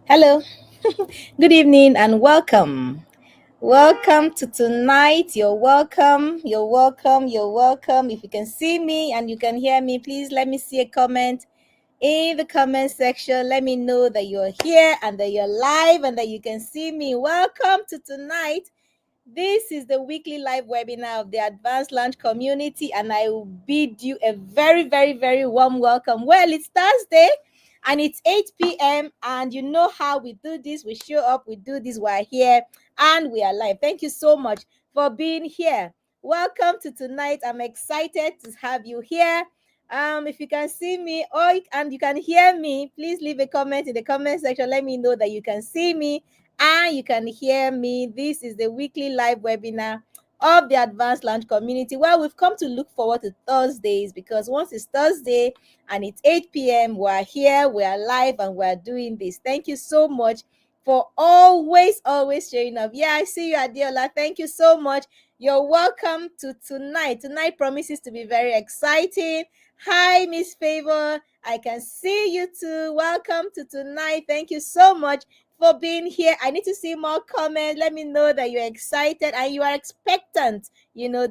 Hello, good evening, and welcome. Welcome to tonight. You're welcome. You're welcome. You're welcome. If you can see me and you can hear me, please let me see a comment in the comment section. Let me know that you're here and that you're live and that you can see me. Welcome to tonight. This is the weekly live webinar of the Advanced Launch Community, and I will bid you a very, very, very warm welcome. Well, it's Thursday and it's 8 p.m. and you know how we do this. We show up, we do this, we're here, and we are live. Thank you so much for being here. Welcome to tonight. I'm excited to have you here. If you can see me and you can hear me, please leave a comment in the comment section. Let me know that you can see me and you can hear me. This is the weekly live webinar of the Advanced Launch Community. Well, we've come to look forward to Thursdays because once it's Thursday and it's 8 p.m., we're here, we're live, and we're doing this. Thank you so much for always showing up. Yeah, I see you, Adiola. Thank you so much. You're welcome to tonight. Tonight promises to be very exciting. Hi, Miss Favor. I can see you too. Welcome to tonight. Thank you so much for being here. I need to see more comments. Let me know that you're excited and you are expectant,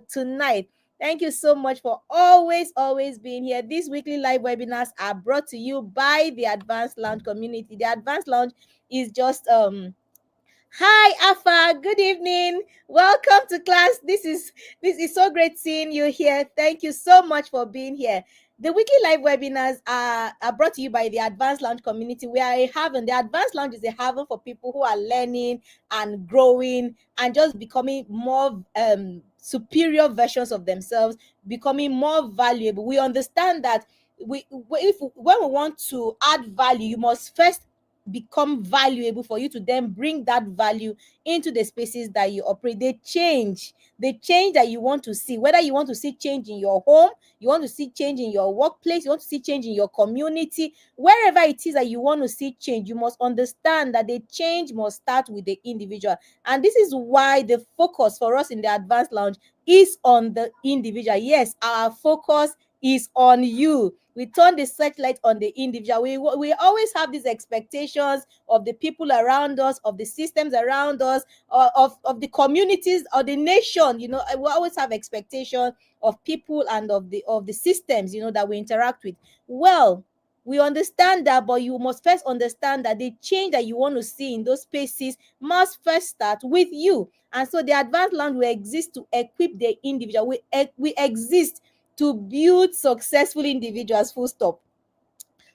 tonight. Thank you so much for always being here. These weekly live webinars are brought to you by the Advanced Launch Community. The Advanced Launch is just Hi, Afa. Good evening. Welcome to class. This is so great seeing you here. Thank you so much for being here. The weekly live webinars are brought to you by the Advanced Lounge community. We are a haven. The Advanced Lounge is a haven for people who are learning and growing and just becoming more superior versions of themselves, becoming more valuable. We understand that when we want to add value, you must first become valuable for you to then bring that value into the spaces that you operate. The change that you want to see, whether you want to see change in your home, you want to see change in your workplace, you want to see change in your community, wherever it is that you want to see change, you must understand that the change must start with the individual. And this is why the focus for us in the Advanced Lounge is on the individual. Yes, our focus is on you. We turn the searchlight on the individual. We always have these expectations of the people around us, of the systems around us, of the communities or the nation. We always have expectations of people and of the systems, that we interact with. Well, we understand that, but you must first understand that the change that you want to see in those spaces must first start with you. And so the Advanced Land will exist to equip the individual. We exist to build successful individuals, full stop.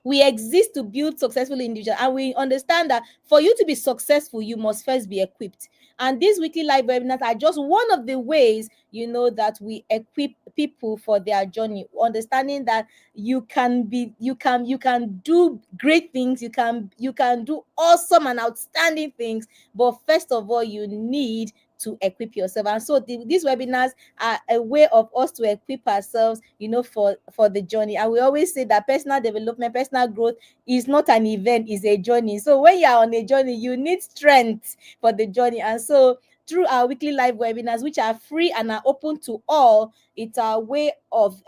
We exist to build successful individuals, and we understand that for you to be successful, you must first be equipped. And these weekly live webinars are just one of the ways, that we equip people for their journey, understanding that you can do great things, you can do awesome and outstanding things, but first of all, you need to equip yourself. And so these webinars are a way of us to equip ourselves, for the journey. And we always say that personal development, personal growth is not an event, is a journey. So when you are on a journey, you need strength for the journey. And so through our weekly live webinars, which are free and are open to all, it's our way of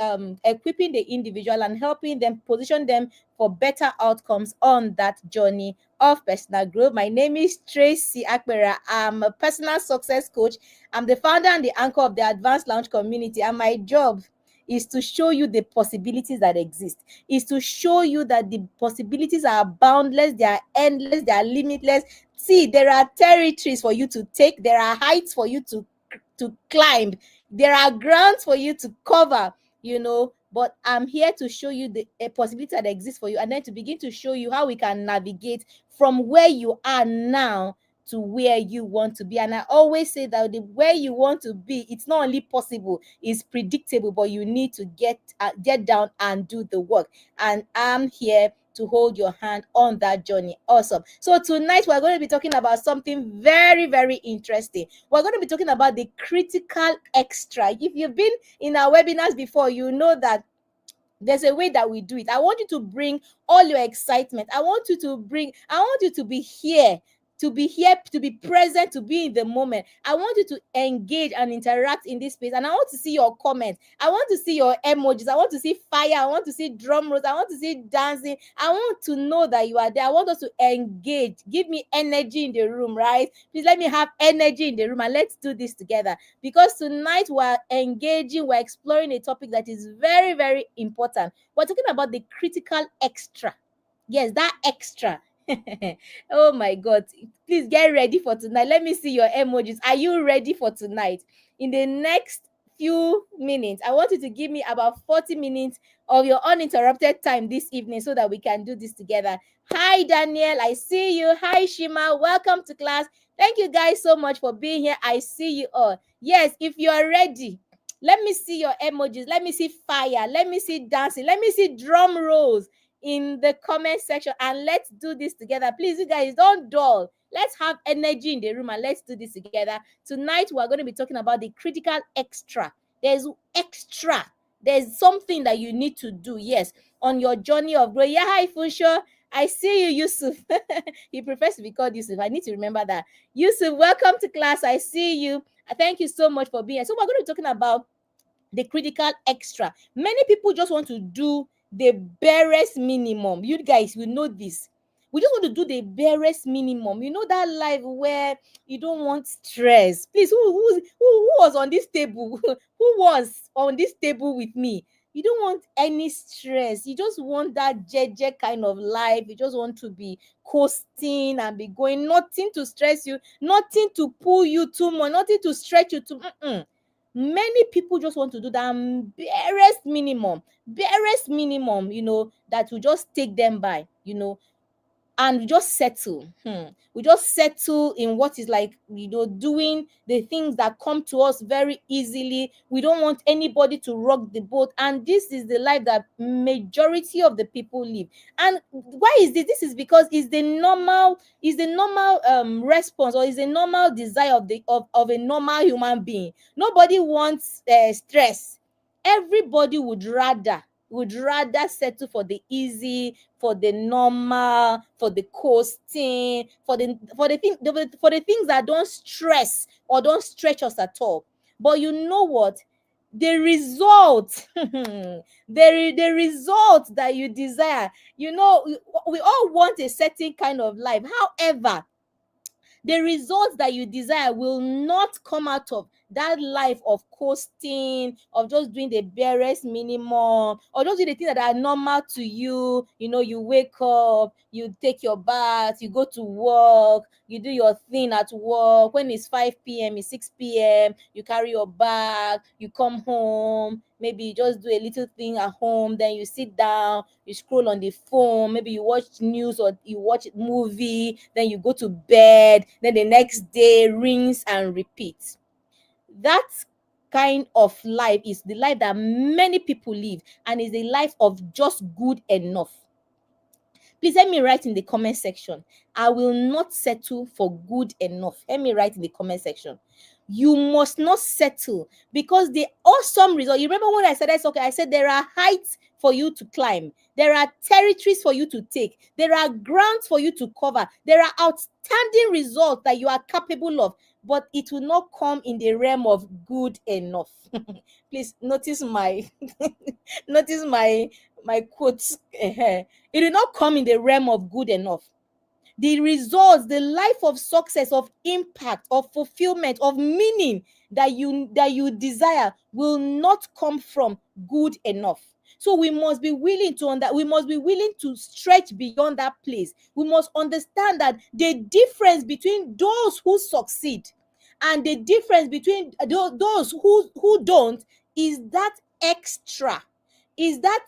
equipping the individual and helping them, position them for better outcomes on that journey of personal growth. My name is Tracy Akpera. I'm a personal success coach. I'm the founder and the anchor of the Advanced Lounge community, and my job is to show you the possibilities that exist, is to show you that the possibilities are boundless, they are endless, they are limitless. See, there are territories for you to take, there are heights for you to climb, there are grounds for you to cover, but I'm here to show you the possibility that exists for you, and then to begin to show you how we can navigate from where you are now to where you want to be. And I always say that the where you want to be, it's not only possible, it's predictable, but you need to get down and do the work. And I'm here to hold your hand on that journey. Awesome. So tonight we're going to be talking about something very, very interesting. We're going to be talking about the critical extra. If you've been in our webinars before, you know that there's a way that we do it. I want you to bring all your excitement. I want you to be here to be here, to be present, to be in the moment. I want you to engage and interact in this space. And I want to see your comments. I want to see your emojis. I want to see fire. I want to see drum rolls. I want to see dancing. I want to know that you are there. I want us to engage. Give me energy in the room, right? Please let me have energy in the room, and let's do this together. Because tonight we're engaging, we're exploring a topic that is very, very important. We're talking about the critical extra. Yes, that extra. Oh my God. Please get ready for tonight. Let me see your emojis. Are you ready for tonight? In the next few minutes, I want you to give me about 40 minutes of your uninterrupted time this evening so that we can do this together. Hi, Daniel. I see you. Hi, Shima. Welcome to class. Thank you guys so much for being here. I see you all. Yes, if you are ready, let me see your emojis. Let me see fire. Let me see dancing. Let me see drum rolls in the comment section, and let's do this together. Please, you guys, don't dull. Let's have energy in the room and let's do this together. Tonight, we're going to be talking about the critical extra. There's extra. There's something that you need to do, yes, on your journey of growth. Yeah, hi, Funsho. I see you, Yusuf. He prefers to be called Yusuf. I need to remember that. Yusuf, welcome to class. I see you. Thank you so much for being here. So we're going to be talking about the critical extra. Many people just want to do the barest minimum. You guys will know this. We just want to do the barest minimum. You know that life where you don't want stress. Please, who was on this table? Who was on this table with me? You don't want any stress. You just want that jeje kind of life. You just want to be coasting and be going. Nothing to stress you. Nothing to pull you too much. Nothing to stretch you too. Many people just want to do that barest minimum, that will just take them by, and we just settle. We just settle in what is like, doing the things that come to us very easily. We don't want anybody to rock the boat, and this is the life that majority of the people live. And why is this? This is because it's the normal response, or is a normal desire of a normal human being. Nobody wants stress. Everybody would rather settle for the easy, for the normal, for the coasting, for the things that don't stress or don't stretch us at all. But you know what? The result, the result that you desire, we all want a certain kind of life. However, the results that you desire will not come out of that life of coasting, of just doing the barest minimum, or just doing the things that are normal to you. You wake up, you take your bath, you go to work, you do your thing at work. When it's 5 p.m., it's 6 p.m., you carry your bag, you come home, maybe you just do a little thing at home, then you sit down, you scroll on the phone, maybe you watch news or you watch a movie, then you go to bed, then the next day rinse and repeat. That kind of life is the life that many people live, and is the life of just good enough. Please let me write in the comment section, I will not settle for good enough. Let me write in the comment section. You must not settle, because the awesome result. You remember when I said that's okay? I said there are heights for you to climb, there are territories for you to take, there are grounds for you to cover, there are outstanding results that you are capable of, but it will not come in the realm of good enough. Please notice my notice my quotes. It will not come in the realm of good enough. The results, the life of success, of impact, of fulfillment, of meaning that you desire will not come from good enough. So we must be willing to stretch beyond that place. We must understand that the difference between those who succeed and the difference between those who don't is that extra, is that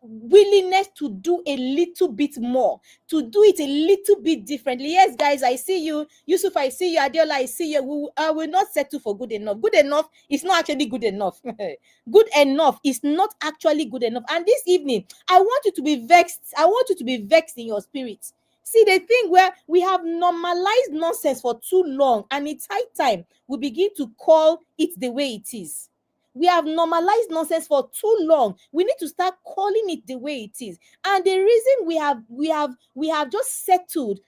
willingness to do a little bit more, to do it a little bit differently. Yes, guys, I see you. Yusuf, I see you. Adiola, I see you. I will not settle for good enough. Good enough is not actually good enough. Good enough is not actually good enough. And this evening, I want you to be vexed. I want you to be vexed in your spirit. See, the thing where we have normalized nonsense for too long, and it's high time we begin to call it the way it is. We have normalized nonsense for too long. We need to start calling it the way it is. And the reason we have just settled,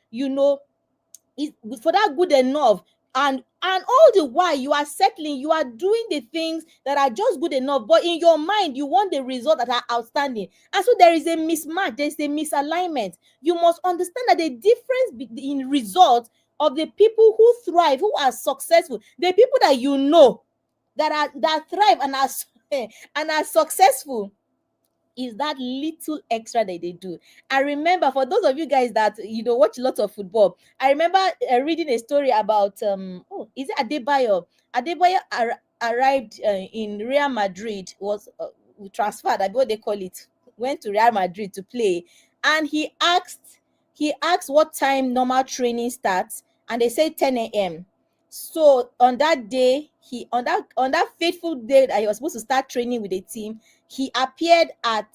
is for that good enough. And all the while you are settling, you are doing the things that are just good enough, but in your mind you want the result that are outstanding. And so there is a mismatch, there's a misalignment. You must understand that the difference in results of the people who thrive, who are successful, the people that you know that thrive and are and are successful, is that little extra that they do. I remember, for those of you guys that watch a lot of football, I remember reading a story about is it Adebayo? Arrived in Real Madrid, was transferred, I what they call it, went to Real Madrid to play, and he asked what time normal training starts, and they said 10 a.m. So on that day, on that fateful day that he was supposed to start training with the team, he appeared at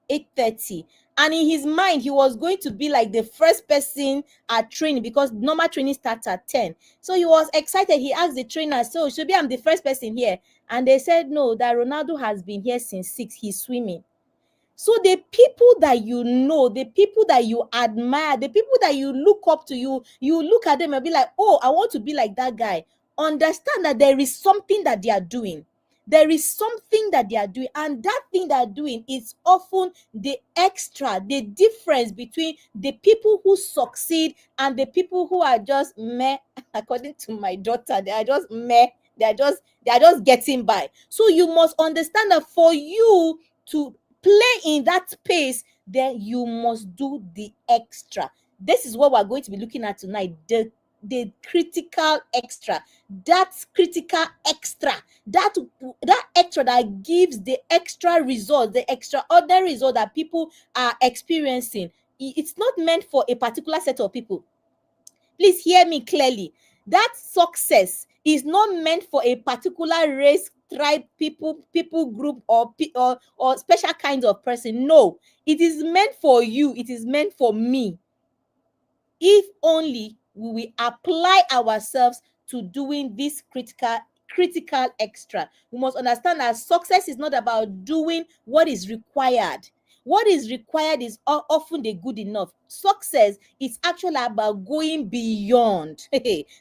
8:30, and in his mind he was going to be like the first person at training, because normal training starts at 10. So he was excited. He asked the trainer, so should be I'm the first person here? And they said no, that Ronaldo has been here since 6, he's swimming. So the people that you know, the people that you admire, the people that you look up to, you look at them and be like, oh, I want to be like that guy. Understand that there is something that they are doing. There is something that they are doing, and that thing they are doing is often the extra, the difference between the people who succeed and the people who are just meh. According to my daughter, they are just meh. They are just getting by. So you must understand that for you to play in that space, then you must do the extra. This is what we're going to be looking at tonight, the critical extra. That critical extra, that extra that gives the extra result, the extraordinary result that people are experiencing. It's not meant for a particular set of people. Please hear me clearly. That success is not meant for a particular race, tribe, people group, or special kind of person. No, it is meant for you. It is meant for me. If only we will apply ourselves to doing this critical extra. We must understand that success is not about doing what is required. What is required is often the good enough. Success is actually about going beyond.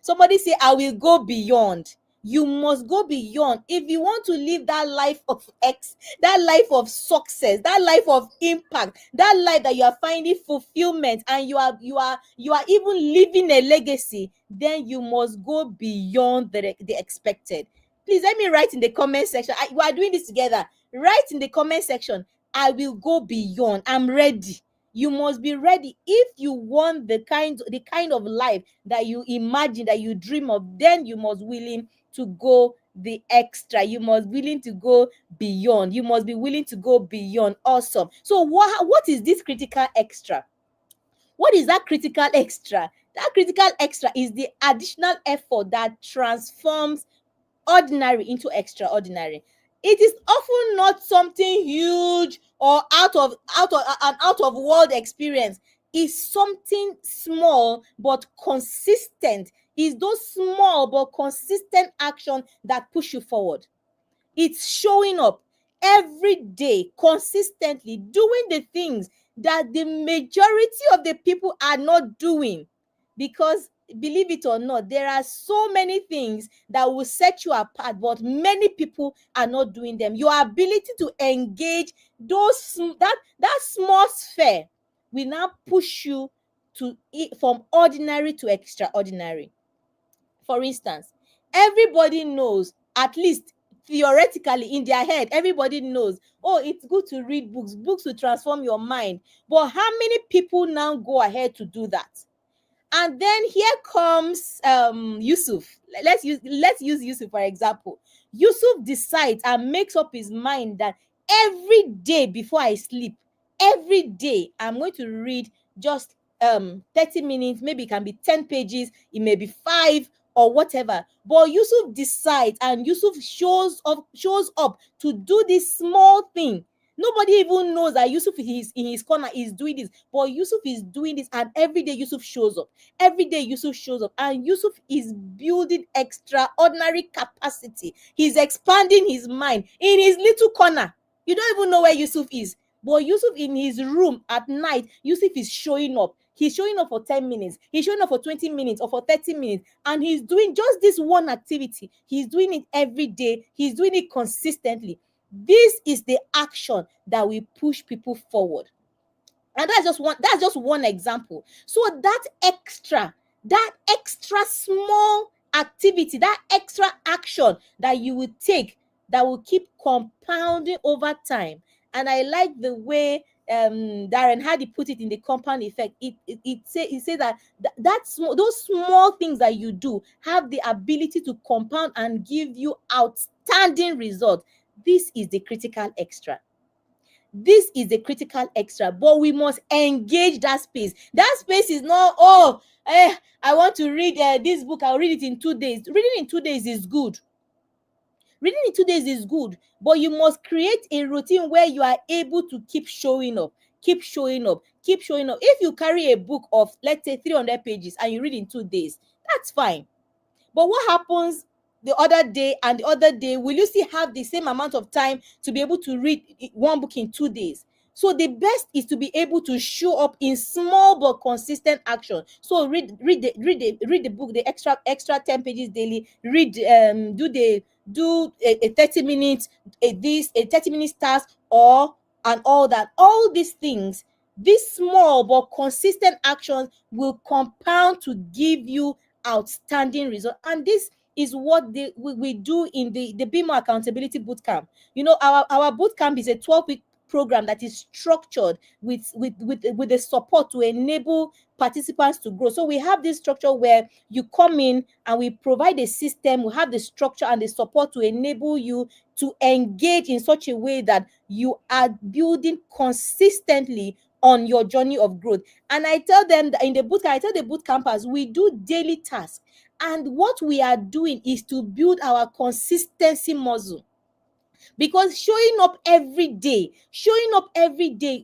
Somebody say, I will go beyond. You must go beyond if you want to live that life of that life of success, that life of impact, that life that you are finding fulfillment, and you are even living a legacy. Then you must go beyond the expected. Please let me write in the comment section. We are doing this together. Write in the comment section, I will go beyond. I'm ready. You must be ready. If you want the kind of life that you imagine, that you dream of, then you must willing to go the extra. You must willing to go beyond. You must be willing to go beyond. Awesome. So what is this critical extra? What is that critical extra? That critical extra is the additional effort that transforms ordinary into extraordinary. It is often not something huge or out of world experience. It's something small but consistent. It's those small but consistent actions that push you forward. It's showing up every day consistently, doing the things that the majority of the people are not doing. Because believe it or not, there are so many things that will set you apart, but many people are not doing them. Your ability to engage that small sphere will now push you from ordinary to extraordinary. For instance, everybody knows, at least theoretically in their head, everybody knows, oh, it's good to read books to transform your mind. But how many people now go ahead to do that? And then here comes Yusuf. Let's use Yusuf for example. Yusuf decides and makes up his mind that every day before I sleep, every day I'm going to read just 30 minutes. Maybe it can be 10 pages, it may be 5 or whatever. But Yusuf decides, and Yusuf shows up to do this small thing. Nobody even knows that Yusuf is in his corner is doing this, but Yusuf is doing this, and every day Yusuf shows up. Every day Yusuf shows up, and Yusuf is building extraordinary capacity. He's expanding his mind in his little corner. You don't even know where Yusuf is, but Yusuf in his room at night, Yusuf is showing up. He's showing up for 10 minutes, he's showing up for 20 minutes or for 30 minutes, and he's doing just this one activity. He's doing it every day, he's doing it consistently. This is the action that will push people forward. And that's just one example. So that extra small activity, that extra action that you will take, that will keep compounding over time. And I like the way Darren Hardy put it in the compound effect. It says that those small things that you do have the ability to compound and give you outstanding results. This is the critical extra. This is the critical extra, but we must engage that space. That space is not, I want to read this book, I'll read it in 2 days. Reading in 2 days is good. Reading in 2 days is good, but you must create a routine where you are able to keep showing up, keep showing up, keep showing up. If you carry a book of, let's say, 300 pages and you read in 2 days, that's fine. But what happens the other day and the other day? Will you still have the same amount of time to be able to read one book in 2 days? So the best is to be able to show up in small but consistent action. So read the book, the extra 10 pages daily. Read do a 30 minutes a 30 minutes task, or and all that. All these things, these small but consistent actions will compound to give you outstanding result. And this is what we do in the BIMO Accountability Bootcamp. Our bootcamp is a 12-week program that is structured with the support to enable participants to grow. So we have this structure where you come in and we provide a system. We have the structure and the support to enable you to engage in such a way that you are building consistently on your journey of growth. And I tell them that in the bootcamp, I tell the boot campers, we do daily tasks. And what we are doing is to build our consistency muscle. Because showing up every day,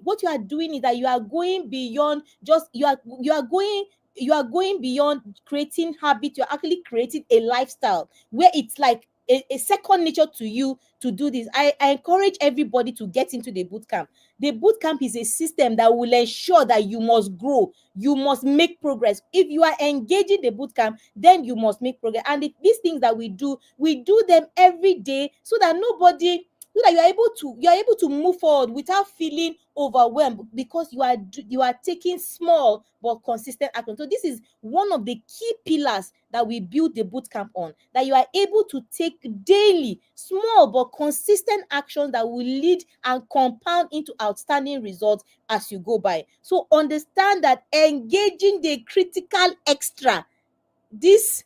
what you are doing is that you are going beyond just you are going beyond creating habit. You're actually creating a lifestyle where it's like a second nature to you to do this. I encourage everybody to get into the bootcamp. The bootcamp is a system that will ensure that you must grow, you must make progress. If you are engaging the bootcamp, then you must make progress. And these things that we do them every day, so that you're able to move forward without feeling overwhelmed, because you are taking small but consistent action. So this is one of the key pillars that we build the bootcamp on, that you are able to take daily small but consistent actions that will lead and compound into outstanding results as you go by. So understand that engaging the critical extra, this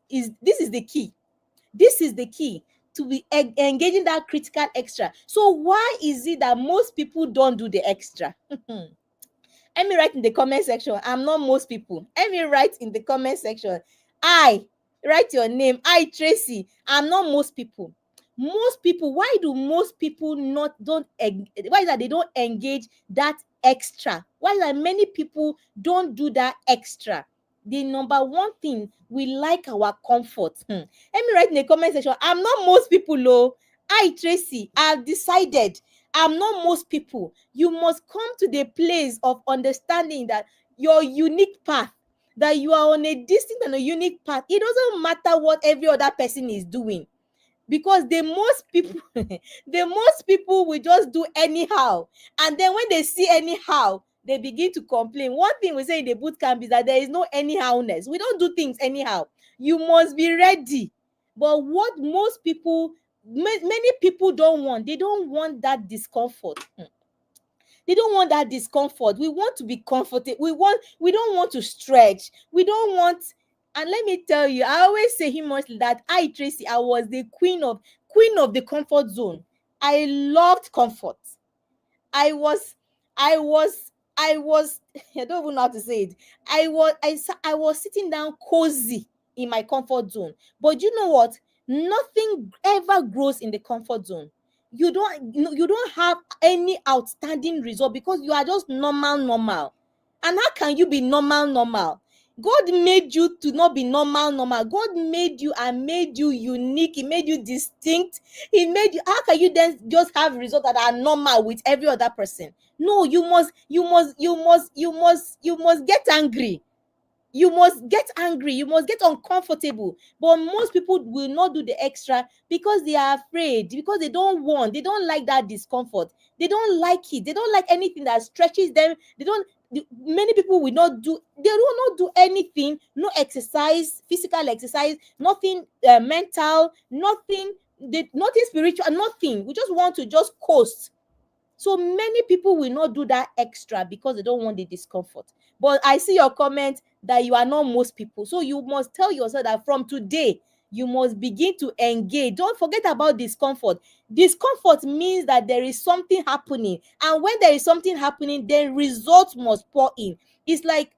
is the key. This is the key to be engaging that critical extra. So why is it that most people don't do the extra? Let me write in the comment section. I'm not most people. Let me write in the comment section. Write your name. Tracy. I'm not most people. Most people, why do most people why is that they don't engage that extra? Why is that many people don't do that extra? The number one thing, we like our comfort. Let me write in the comment section. I'm not most people. Tracy, I've decided I'm not most people. You must come to the place of understanding that your unique path, that you are on a distinct and a unique path. It doesn't matter what every other person is doing, because the most people will just do anyhow. And then when they see anyhow, they begin to complain. One thing we say in the boot camp is that there is no anyhowness. We don't do things anyhow. You must be ready. But what most people, many people don't want, they don't want that discomfort. They don't want that discomfort. We want to be comfortable. We don't want to stretch. We don't want. And let me tell you, I always say humorously that Tracy, I was the queen of the comfort zone. I loved comfort. I was I was I was I don't even know how to say it. I was sitting down cozy in my comfort zone. But you know what? Nothing ever grows in the comfort zone. You don't have any outstanding result, because you are just normal. And how can you be normal? God made you to not be normal. God made you and made you unique. He made you distinct. He made you. How can you then just have results that are normal with every other person? No, you must get angry. You must get angry, you must get uncomfortable. But most people will not do the extra because they are afraid, because they don't like that discomfort. They don't like it. They don't like anything that stretches them. Many people will not do, they will not do anything, no exercise, physical exercise, nothing mental, nothing spiritual, nothing. We just want to just coast. So many people will not do that extra because they don't want the discomfort. But I see your comment that you are not most people. So you must tell yourself that from today, you must begin to engage. Don't forget about discomfort. Discomfort means that there is something happening. And when there is something happening, then results must pour in. It's like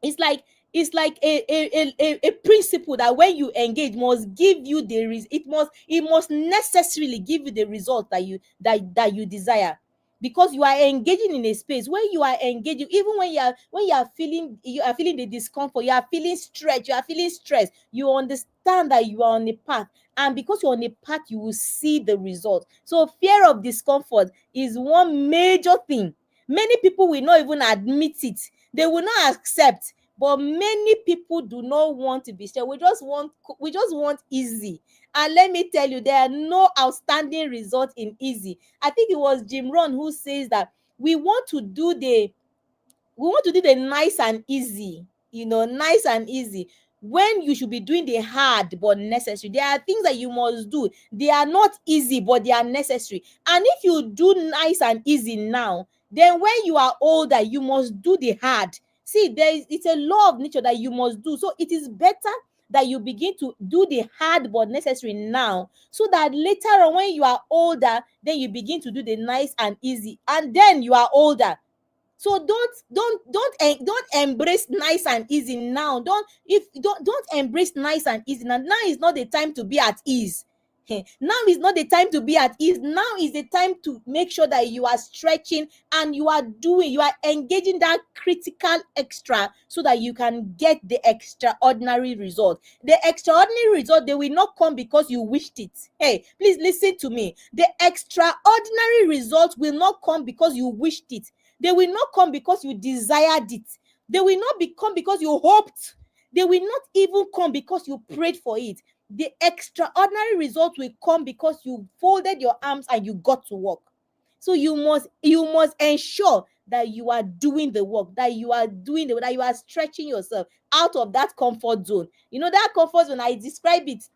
it's like it's like a principle that when you engage must give you it must necessarily give you the result that you desire, because you are engaging in a space where you are engaging. Even when you are feeling the discomfort, you are feeling stressed, you understand that you are on a path, and because you're on a path you will see the result. So fear of discomfort is one major thing. Many people will not even admit it, they will not accept, but many people do not want to be sure. We just want easy. And let me tell you, there are no outstanding results in easy. I think it was Jim Rohn who says that we want to do the nice and easy, nice and easy, when you should be doing the hard but necessary. There are things that you must do. They are not easy, but they are necessary. And if you do nice and easy now, then when you are older, you must do the hard. See, it's a law of nature that you must do. So it is better that you begin to do the hard but necessary now, so that later on when you are older, then you begin to do the nice and easy, and then you are older. So don't embrace nice and easy now. Don't embrace nice and easy now. Now is not the time to be at ease. Now is not the time to be at ease. Now is the time to make sure that you are stretching and you are engaging that critical extra, so that you can get the extraordinary result. The extraordinary result, they will not come because you wished it. Hey, please listen to me. The extraordinary result will not come because you wished it. They will not come because you desired it. They will not come because you hoped. They will not even come because you prayed for it. The extraordinary result will come because you folded your arms and you got to work. So you must ensure that you are doing the work, that you are stretching yourself out of that comfort zone. That comfort zone, I describe it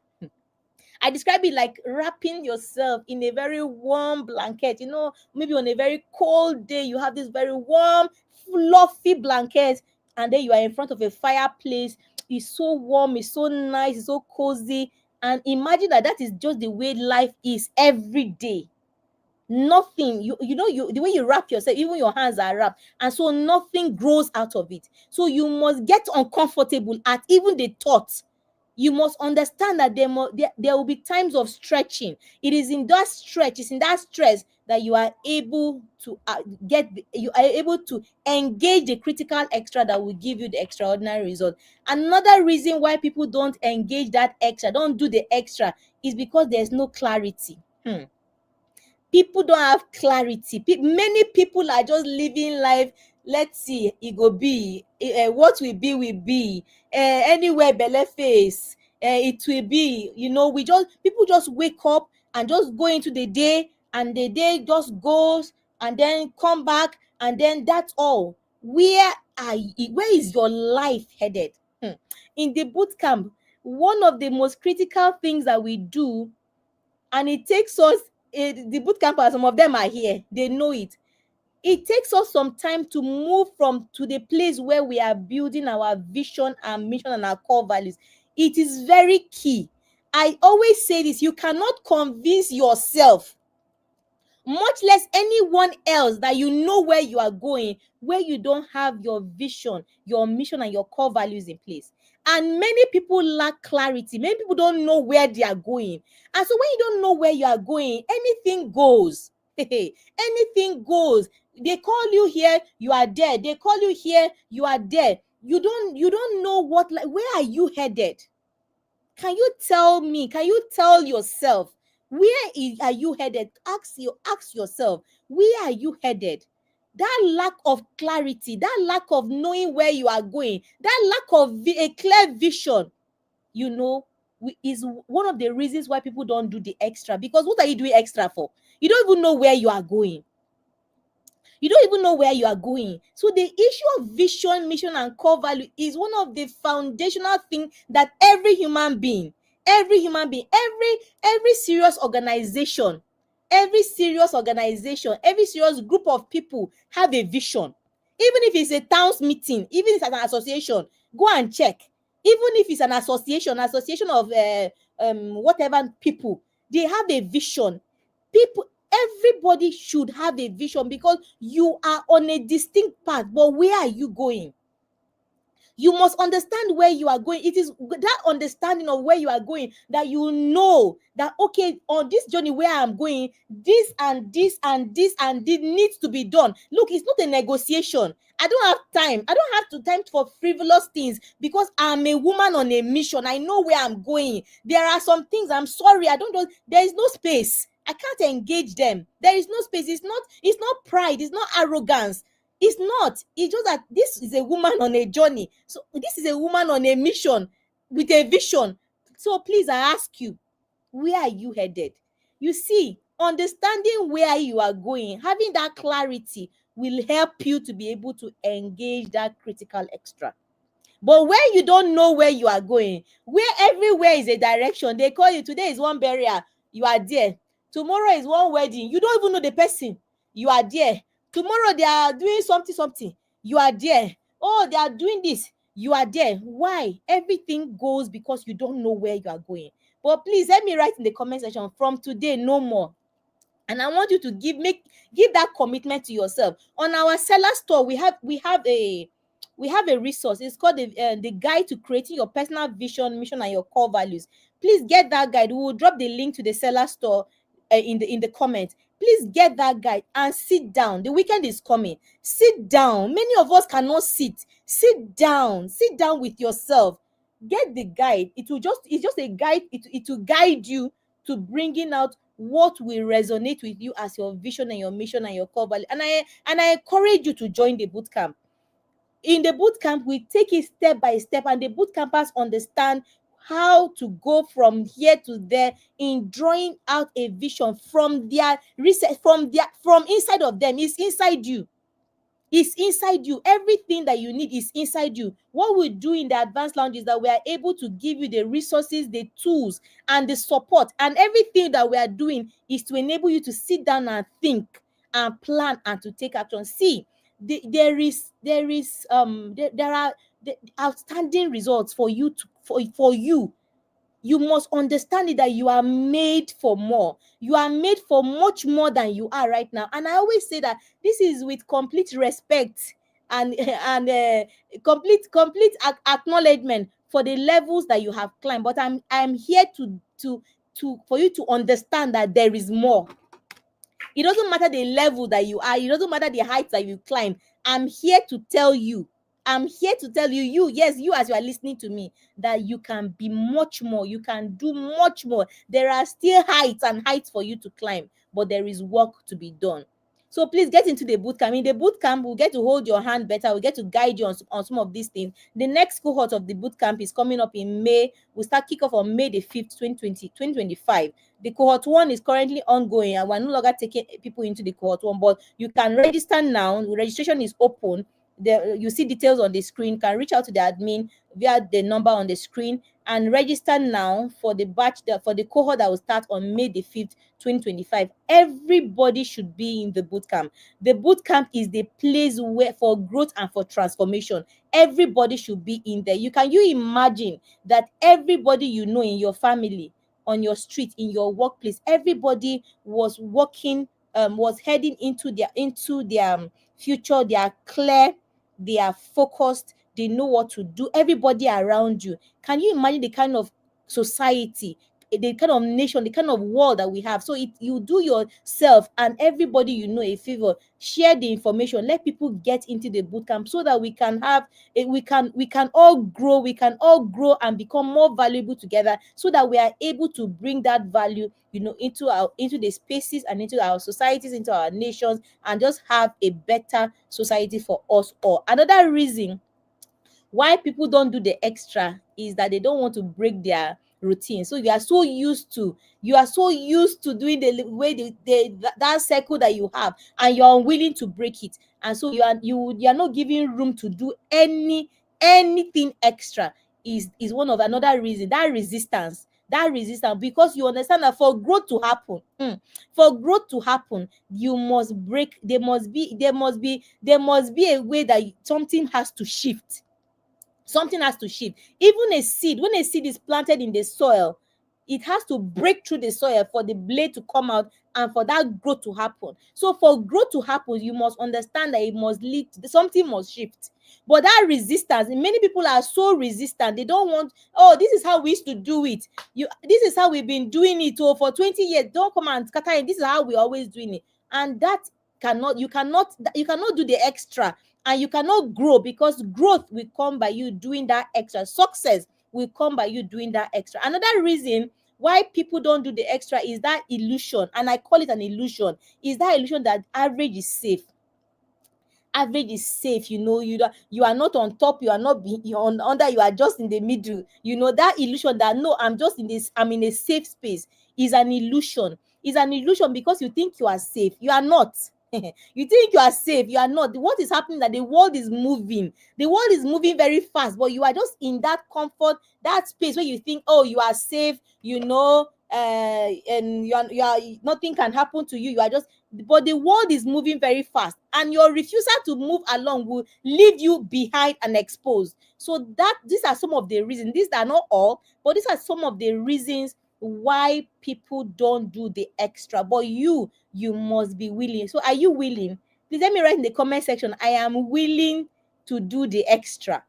like wrapping yourself in a very warm blanket. Maybe on a very cold day, you have this very warm, fluffy blanket, and then you are in front of a fireplace. It's so warm, it's so nice, it's so cozy. And imagine that is just the way life is every day. Nothing, the way you wrap yourself, even your hands are wrapped, and so nothing grows out of it. So you must get uncomfortable at even the thought. You must understand that there will be times of stretching. It is in that stretch, it's in that stress that you are able to you are able to engage the critical extra that will give you the extraordinary result. Another reason why people don't engage that extra, don't do the extra, is because there's no clarity. People don't have clarity. Many people are just living life. Let's see, it go be, what will be, anywhere belle face, it will be. People just wake up and just go into the day, and the day just goes, and then come back, and then that's all. Where is your life headed? In the boot camp, one of the most critical things that we do, and it takes us, the boot campers, some of them are here, they know it. It takes us some time to move from to the place where we are building our vision and mission and our core values. It is very key. I always say this: you cannot convince yourself, much less anyone else, that you know where you are going, where you don't have your vision, your mission, and your core values in place. And many people lack clarity. Many people don't know where they are going. And so when you don't know where you are going, anything goes. Anything goes. They call you here, you are there. They call you here, you are there. You don't know what, like, where are you headed? Can you tell me? Can you tell yourself are you headed? Ask yourself, where are you headed? That lack of clarity, that lack of knowing where you are going, that lack of a clear vision, you know, is one of the reasons why people don't do the extra. Because what are you doing extra for? You don't even know where you are going. You don't even know where you are going. So the issue of vision, mission, and core value is one of the foundational things that every serious organization, every serious group of people have a vision. Even if it's a town's meeting, even if it's an association, go and check. Even if it's an association of whatever people, they have a vision. People, everybody should have a vision, because you are on a distinct path, but where are you going? You must understand where you are going. It is that understanding of where you are going that you know that, okay, on this journey where I'm going, this and this and this and this needs to be done. Look, it's not a negotiation. I don't have time. I don't have to time for frivolous things, because I'm a woman on a mission. I know where I'm going. There are some things, I'm sorry, I don't know. There is no space. I can't engage them. There is no space. It's not pride. It's not arrogance. It's not. It's just that this is a woman on a journey. So this is a woman on a mission with a vision. So please, I ask you, where are you headed? You see, understanding where you are going, having that clarity will help you to be able to engage that critical extra. But where you don't know where you are going, where everywhere is a direction, they call you, today is one burial, you are there. Tomorrow is one wedding, you don't even know the person, you are there. Tomorrow they are doing something, you are there. Oh, they are doing this, you are there. Why? Everything goes because you don't know where you are going. But please let me write in the comment section, from today, no more. And I want you to give that commitment to yourself. On our seller store, we have a resource. It's called the guide to creating your personal vision, mission, and your core values. Please get that guide. We will drop the link to the seller store in the comment. Please get that guide and sit down. The weekend is coming. Sit down. Many of us cannot sit. Sit down with yourself. Get the guide. It's just a guide. It will guide you to bringing out what will resonate with you as your vision and your mission and your core value. And I encourage you to join the boot camp. In the boot camp, we take it step by step, and the boot campers understand how to go from here to there in drawing out a vision from their research, from inside of them. It's inside you. It's inside you. Everything that you need is inside you. What we do in the advanced lounge is that we are able to give you the resources, the tools, and the support. And everything that we are doing is to enable you to sit down and think and plan and to take action. See, there are outstanding results for you for you. You must understand it, that you are made for more. You are made for much more than you are right now. And I always say that this is with complete respect and complete acknowledgement for the levels that you have climbed. But I'm here to for you to understand that there is more. It doesn't matter the level that you are. It doesn't matter the height that you climb. I'm here to tell you. Yes, you as you are listening to me, that you can be much more. You can do much more. There are still heights for you to climb, but there is work to be done. So please get into the boot camp. In the boot camp, we'll get to hold your hand better. We'll get to guide you on some of these things. The next cohort of the boot camp is coming up in May. We'll start kickoff on May the 5th, 2025. The cohort 1 is currently ongoing, and we're no longer taking people into the cohort 1, but you can register now. Registration is open. You see details on the screen. You can reach out to the admin via the number on the screen and register now for the for the cohort that will start on May the 5th, 2025. Everybody should be in the boot camp. The boot camp is the place where for growth and for transformation. Everybody should be in there. Can you imagine that everybody you know in your family, on your street, in your workplace, everybody was working, was heading into their future. They are clear, they are focused, they know what to do. Everybody around you. Can you imagine the kind of society the kind of nation, the kind of world that we have. So you do yourself and everybody you know a favor, share the information, let people get into the boot camp so that we can have we can all grow, we can all grow and become more valuable together, so that we are able to bring that value, into the spaces and into our societies, into our nations, and just have a better society for us all. Another reason why people don't do the extra is that they don't want to break their routine. So you are so used to doing the way that circle that you have, and you're unwilling to break it. And so you are not giving room to do anything extra. Is one of another reason, that resistance, because you understand that for growth to happen, you must break. There must be a way that something has to shift. Even a seed, when a seed is planted in the soil, it has to break through the soil for the blade to come out and for that growth to happen. So for growth to happen, you must understand that it must lead something must shift. But that resistance, many people are so resistant. They don't want, oh, this is how we used to do it. This is how we've been doing it, oh, for 20 years. Don't come and scatter it. This is how we always doing it. And that you cannot do the extra, and you cannot grow, because growth will come by you doing that extra. Success will come by you doing that extra. Another reason why people don't do the extra is that illusion, and I call it an illusion, is that illusion that average is safe. You are not on top, you are not you're on under, you are just in the middle. That illusion that, no, I'm in a safe space, is an illusion because you think you are safe. You are not. You think you are safe, you are not. What is happening, that the world is moving very fast, but you are just in that comfort, that space where you think, oh, you are safe, and you are nothing can happen to you. You are just But the world is moving very fast, and your refusal to move along will leave you behind and exposed. So that these are some of the reasons. These are not all, but these are some of the reasons why people don't do the extra. But you must be willing. So are you willing? Please let me write in the comment section, I am willing to do the extra.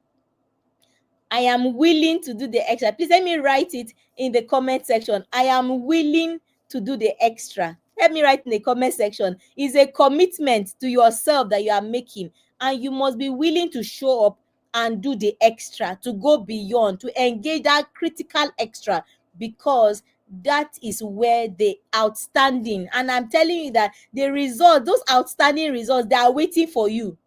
I am willing to do the extra. Please let me write it in the comment section. I am willing to do the extra. Let me write in the comment section. It's a commitment to yourself that you are making, and you must be willing to show up and do the extra, to go beyond, to engage that critical extra, because that is where the outstanding, and I'm telling you that the results, those outstanding results, they are waiting for you.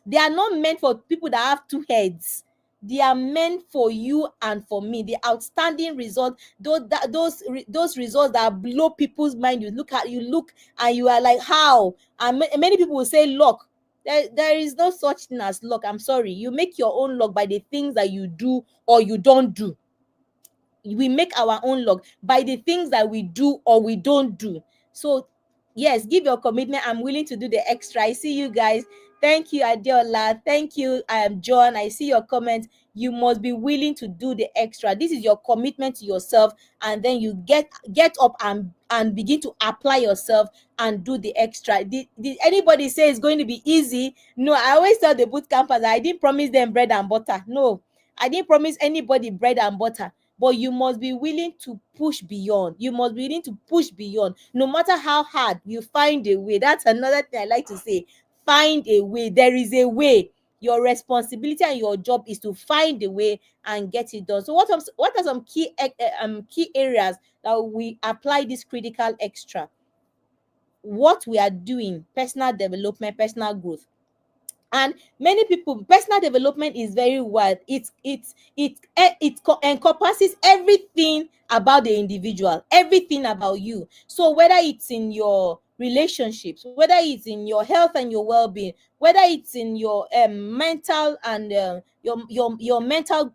They are not meant for people that have two heads. They are meant for you and for me. The outstanding result, those results that blow people's mind. You look and you are like, how? And many people will say luck. There is no such thing as luck. I'm sorry. You make your own luck by the things that you do or you don't do. We make our own luck by the things that we do or we don't do. So yes, give your commitment. I'm willing to do the extra. I see you guys. Thank you, Adiola. Thank you, John. I see your comment. You must be willing to do the extra. This is your commitment to yourself, and then you get up and begin to apply yourself and do the extra. Did anybody say it's going to be easy? No, I always tell the boot campers, I didn't promise them bread and butter. No, I didn't promise anybody bread and butter. But you must be willing to push beyond. You must be willing to push beyond. No matter how hard, you find a way. That's another thing I like to say. Find a way. There is a way. Your responsibility and your job is to find a way and get it done. So what are some key areas that we apply this critical extra? What we are doing, personal development, personal growth. And many people, personal development is very wide. It encompasses everything about the individual, everything about you. So whether it's in your relationships, whether it's in your health and your well-being, whether it's in your mental and your mental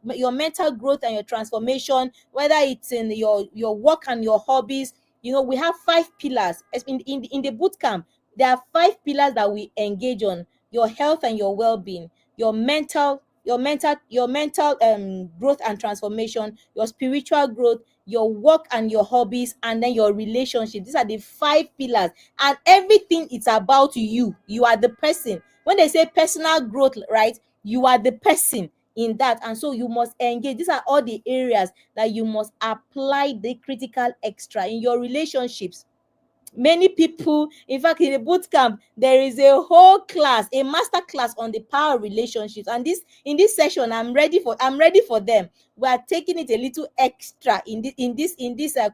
growth and your transformation, whether it's in your work and your hobbies. We have 5 pillars in the boot camp. There are 5 pillars that we engage on: your health and your well-being, your mental growth and transformation, your spiritual growth, your work and your hobbies, and then your relationship. These are the 5 pillars, and everything is about you. You are the person. When they say personal growth, right, you are the person. in that. And so you must engage. These are all the areas that you must apply the critical extra in your relationships. Many people, in fact, in a boot camp, there is a whole class, a master class on the power of relationships. And this in this session, I'm ready for them. We are taking it a little extra in this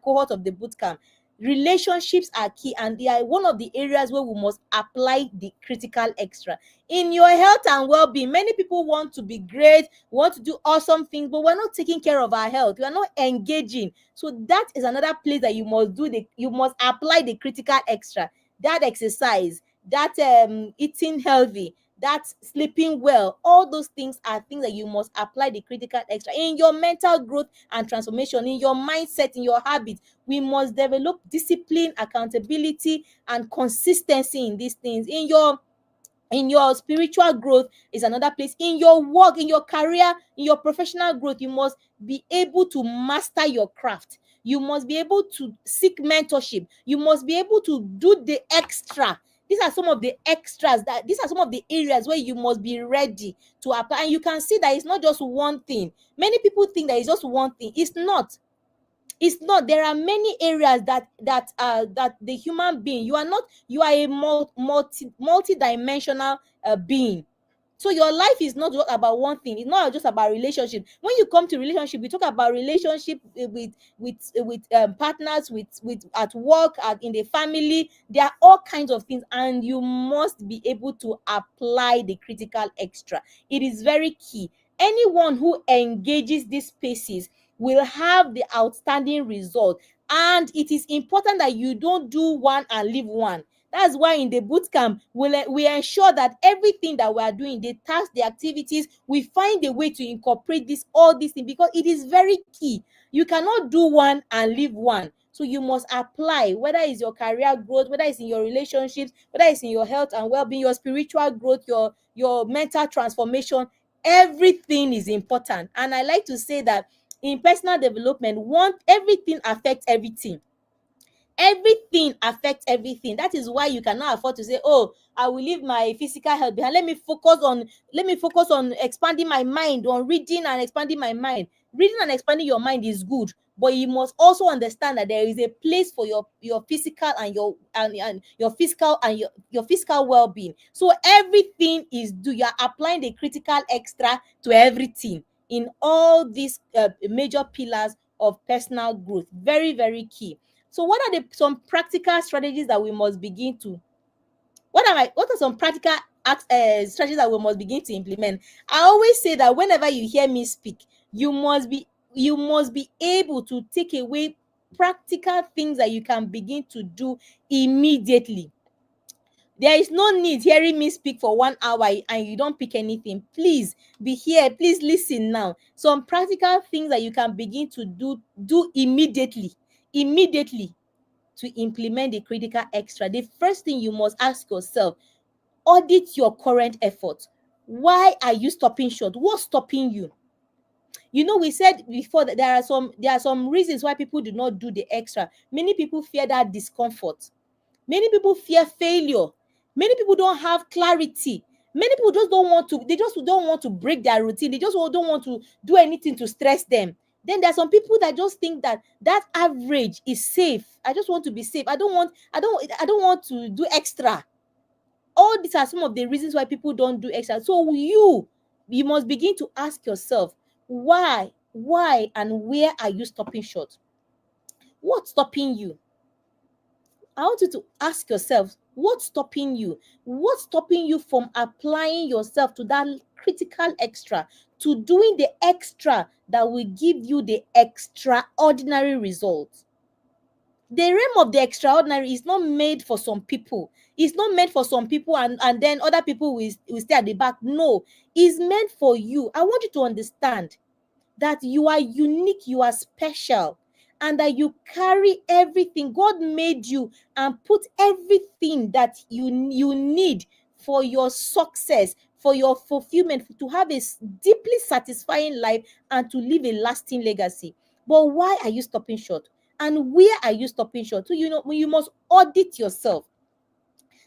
cohort of the boot camp. Relationships are key, and they are one of the areas where we must apply the critical extra in your health and well-being. Many people want to be great, want to do awesome things, but we're not taking care of our health. We are not engaging. So that is another place that you must apply the critical extra. That exercise, that eating healthy, that sleeping well, all those things are things that you must apply the critical extra in your mental growth and transformation, in your mindset, in your habits. We must develop discipline, accountability, and consistency in these things. In your spiritual growth is another place. In your work, in your career, in your professional growth, you must be able to master your craft. You must be able to seek mentorship. You must be able to do the extra. These are some of the extras, that these are some of the areas where you must be ready to apply. And you can see that it's not just one thing. Many people think that it's just one thing. It's not. There are many areas that the human being, you are a multi-dimensional being. So your life is not just about one thing. It's not just about relationship. When you come to relationship, we talk about relationship with partners, with at work, in the family. There are all kinds of things, and you must be able to apply the critical extra. It is very key. Anyone who engages these spaces will have the outstanding result. And it is important that you don't do one and leave one. That's why in the boot camp, we ensure that everything that we are doing, the tasks, the activities, we find a way to incorporate all these things, because it is very key. You cannot do one and leave one. So you must apply, whether it's your career growth, whether it's in your relationships, whether it's in your health and well-being, your spiritual growth, your mental transformation. Everything is important. And I like to say that in personal development, everything affects everything. Everything affects everything. That is why you cannot afford to say, oh, I will leave my physical health behind. Let me focus on expanding my mind, on reading and expanding my mind. Reading and expanding your mind is good, but you must also understand that there is a place for your physical and your physical well-being. So everything is you're applying the critical extra to everything in all these major pillars of personal growth. Very, very key. So what are some practical strategies that we must begin to what are some practical strategies that we must begin to implement? I always say that whenever you hear me speak, you must be able to take away practical things that you can begin to do immediately. There is no need hearing me speak for 1 hour and you don't pick anything. Please be here. Please listen now. Some practical things that you can begin to do immediately to implement the critical extra. The first thing you must ask yourself: audit your current effort. Why are you stopping short? What's stopping you? We said before that there are some reasons why people do not do the extra. Many people fear that discomfort. Many people fear failure. Many people don't have clarity. Many people just don't want to break their routine. They just don't want to do anything to stress them. Then there are some people that just think that average is safe. I just want to be safe. I don't want to do extra. All these are some of the reasons why people don't do extra. So you must begin to ask yourself, why and where are you stopping short? What's stopping you? I want you to ask yourself, what's stopping you? What's stopping you from applying yourself to that critical extra, to doing the extra that will give you the extraordinary results? The realm of the extraordinary is not made for some people. It's not meant for some people, and then other people will stay at the back. No, it's meant for you. I want you to understand that you are unique, you are special, and that you carry everything. God made you and put everything that you need for your success, for your fulfillment, to have a deeply satisfying life and to leave a lasting legacy. But why are you stopping short? And where are you stopping short? So you must audit yourself.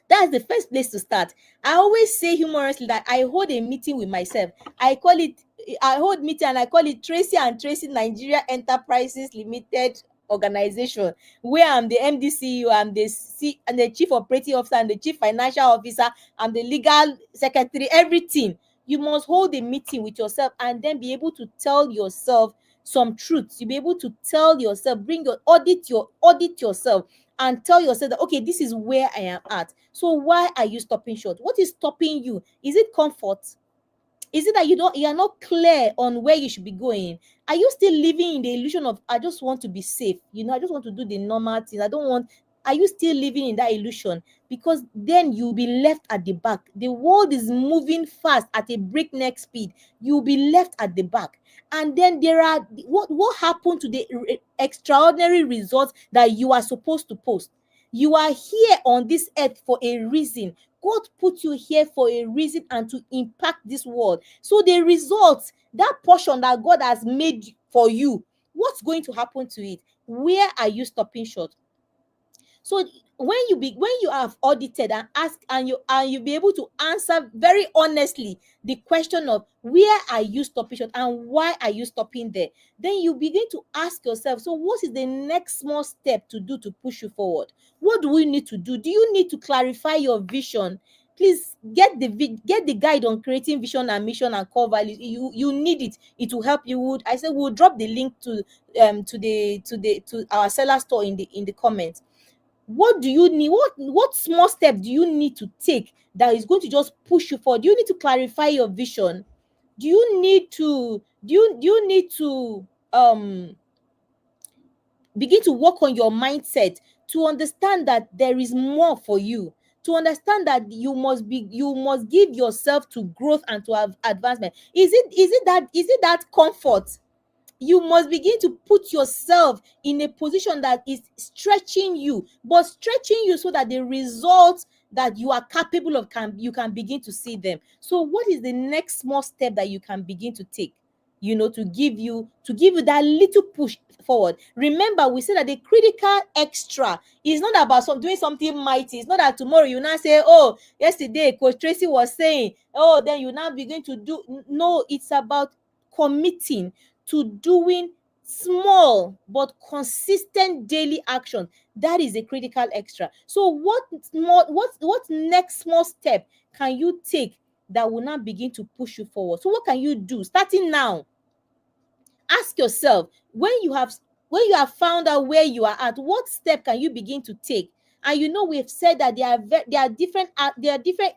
That's the first place to start. I always say humorously that I hold a meeting with myself. I call it, I hold meeting and I call it Tracy and Tracy Nigeria Enterprises Limited organization, where I'm the MD CEO, I'm the and the chief operating officer and the chief financial officer, I'm the legal secretary, everything. You must hold a meeting with yourself and then be able to tell yourself some truths. You be able to tell yourself, bring audit yourself and tell yourself that, okay, this is where I am at. So why are you stopping short? What is stopping you? Is it comfort? Is it that you are not clear on where you should be going? Are you still living in the illusion of, I just want to be safe, I just want to do the normal things, I don't want? Are you still living in that illusion? Because then you'll be left at the back. The world is moving fast at a breakneck speed. You'll be left at the back. And then there are, what happened to the extraordinary results that you are supposed to post? You are here on this earth for a reason. God put you here for a reason and to impact this world. So the results, that portion that God has made for you, what's going to happen to it? Where are you stopping short? So when you have audited and asked, and you be able to answer very honestly the question of where are you stopping short and why are you stopping there, then you begin to ask yourself, so what is the next small step to do to push you forward? What do we need to do? Do you need to clarify your vision? Please get the guide on creating vision and mission and core values. You need it. It will help you. I said we'll drop the link to our seller store in the comments. What do you need? What small step do you need to take that is going to just push you forward? Do you need to clarify your vision? Do you need to begin to work on your mindset to understand that there is more for you, to understand that you must give yourself to growth and to have advancement? Is it that comfort? You must begin to put yourself in a position that is stretching you, but stretching you so that the results that you are capable of, you can begin to see them. So what is the next small step that you can begin to take, to give you that little push forward? Remember, we said that the critical extra is not about doing something mighty. It's not that tomorrow you now say, oh, yesterday Coach Tracy was saying, oh, then you now begin to do. No, it's about committing to doing small but consistent daily action. That is a critical extra. So what next small step can you take that will now begin to push you forward? So what can you do starting now? Ask yourself, when you have found out where you are at, what step can you begin to take? And we've said that there are different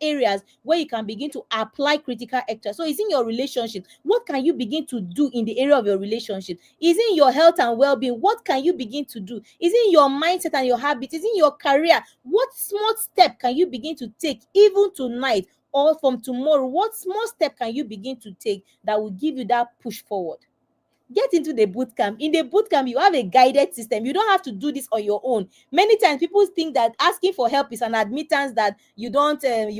areas where you can begin to apply critical extra. So it's in your relationship. What can you begin to do in the area of your relationship? Is in your health and well-being. What can you begin to do? Is in your mindset and your habits? Is in your career? What small step can you begin to take even tonight or from tomorrow? What small step can you begin to take that will give you that push forward? Get into the boot camp. In the boot camp, you have a guided system. You don't have to do this on your own. Many times people think that asking for help is an admittance that you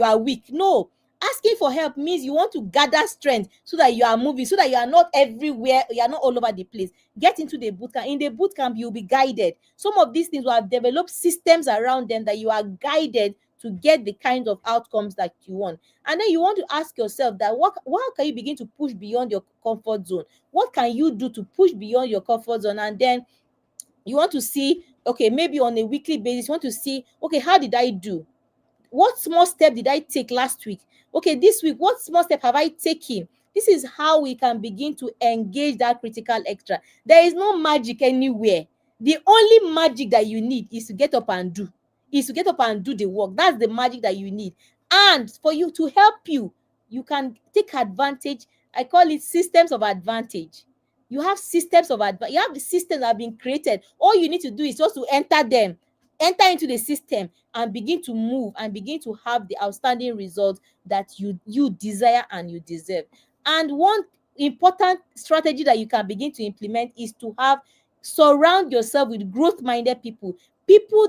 are weak. No, asking for help means you want to gather strength so that you are moving, so that you are not everywhere, you are not all over the place. Get into the boot camp. In the boot camp, you'll be guided. Some of these things will have developed systems around them that you are guided to get the kind of outcomes that you want. And then you want to ask yourself that how can you begin to push beyond your comfort zone? What can you do to push beyond your comfort zone? And then you want to see, okay, maybe on a weekly basis, you want to see, okay, how did I do? What small step did I take last week? Okay, this week, what small step have I taken? This is how we can begin to engage that critical extra. There is no magic anywhere. The only magic that you need is to get up and do. The work. That's the magic that you need. And for you to help you, you can take advantage. I call it systems of advantage. You have systems of advantage. You have the systems that have been created. All you need to do is just to enter them, enter into the system and begin to move and begin to have the outstanding results that you desire and you deserve. And one important strategy that you can begin to implement is to surround yourself with growth-minded people